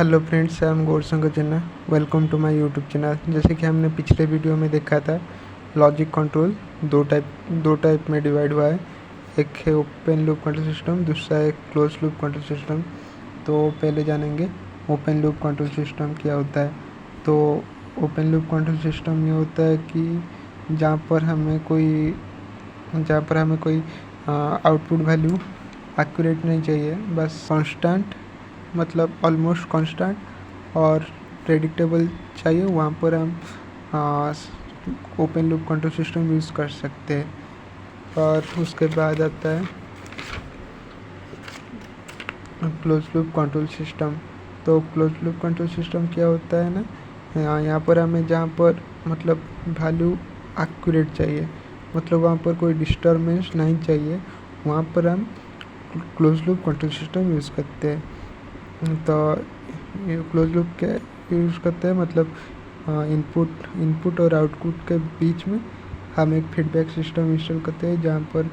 Hello friends, I am Gaurshankar Janna. Welcome to my YouTube channel. जैसे कि हमने पिछले वीडियो में देखा था, लॉजिक कंट्रोल दो टाइप में डिवाइड हुआ है। एक है ओपन लूप कंट्रोल सिस्टम, दूसरा है क्लोज लूप कंट्रोल सिस्टम। तो पहले जानेंगे ओपन लूप कंट्रोल सिस्टम क्या होता है। तो ओपन लूप कंट्रोल सिस्टम ये होता है कि जहाँ पर हमें कोई आउटपुट वैल्यू एक्यूरेट नहीं चाहिए, बस कांस्टेंट, मतलब ऑलमोस्ट कांस्टेंट और प्रेडिक्टेबल चाहिए, वहाँ पर हम open loop control system use कर सकते हैं। और उसके बाद आता है क्लोज लूप कंट्रोल सिस्टम। तो क्लोज लूप कंट्रोल सिस्टम क्या होता है ना, यहाँ पर हमें जहाँ पर मतलब वैल्यू एक्यूरेट चाहिए, मतलब वहाँ पर कोई डिस्टर्बेंस नहीं चाहिए, वहाँ पर हम close loop control system use करते हैं। तो ये क्लोज लूप के यूज़ करते हैं, मतलब इनपुट और आउटपुट के बीच में हम एक फीडबैक सिस्टम इंस्टॉल करते हैं, जहाँ पर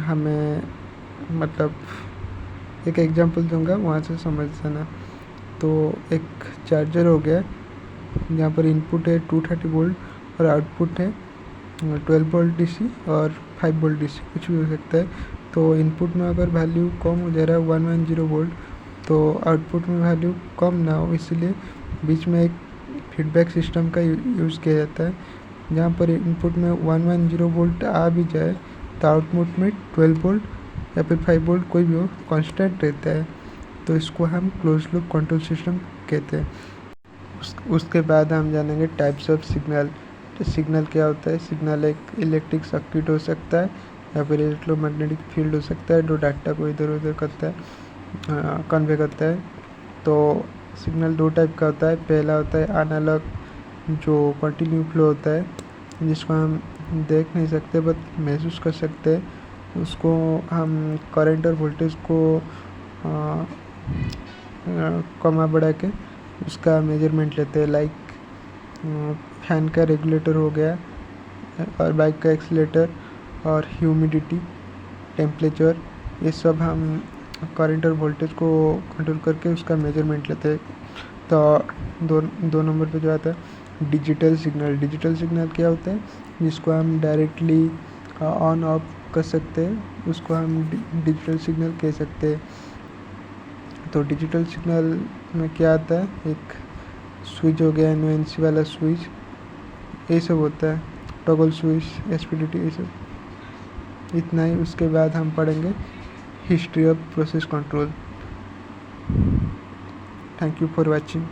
हमें मतलब एक एग्जांपल दूंगा, वहाँ से समझ जाना। तो एक चार्जर हो गया, जहाँ पर इनपुट है 230 वोल्ट और आउटपुट है 12 वोल्ट डीसी और 5 वोल्ट डीसी, कुछ भी हो सकता है। तो इनपुट में अगर वैल्यू कम हो जा रहा है 110 वोल्ट, तो आउटपुट में वैल्यू कम ना हो, इसलिए बीच में एक फीडबैक सिस्टम का यूज़ किया जाता है। जहाँ पर इनपुट में 110 वोल्ट आ भी जाए तो आउटपुट में 12 वोल्ट या फिर 5 वोल्ट कोई भी हो, कांस्टेंट रहता है। तो इसको हम क्लोज लूप कंट्रोल सिस्टम कहते हैं। उसके बाद हम जानेंगे टाइप्स ऑफ सिग्नल। तो सिग्नल क्या होता है? सिग्नल एक इलेक्ट्रिक सर्किट हो सकता है या फिर इलेक्ट्रोमैग्नेटिक फील्ड हो सकता है, जो डाटा को इधर उधर करता है, कन्वे करता है। तो सिग्नल दो टाइप का होता है। पहला होता है एनालॉग, जो कंटिन्यू फ्लो होता है, जिसको हम देख नहीं सकते बट महसूस कर सकते हैं। उसको हम करंट और वोल्टेज को कमा बढ़ा के उसका मेजरमेंट लेते हैं। लाइक फैन का रेगुलेटर हो गया, और बाइक का एक्सीलेटर, और ह्यूमिडिटी, टेम्परेचर, ये सब हम करंट और वोल्टेज को कंट्रोल करके उसका मेजरमेंट लेते हैं। तो दो नंबर पे जो आता है डिजिटल सिग्नल। डिजिटल सिग्नल क्या होता है? जिसको हम डायरेक्टली ऑन ऑफ कर सकते हैं, उसको हम डिजिटल सिग्नल कह सकते हैं। तो डिजिटल सिग्नल में क्या आता है? एक स्विच हो गया, एनओएनसी वाला स्विच, ये सब होता है, टॉगल स्विच, एसपीडीटी, ये सब। इतना ही। उसके बाद हम पढ़ेंगे history of process control. Thank you for watching.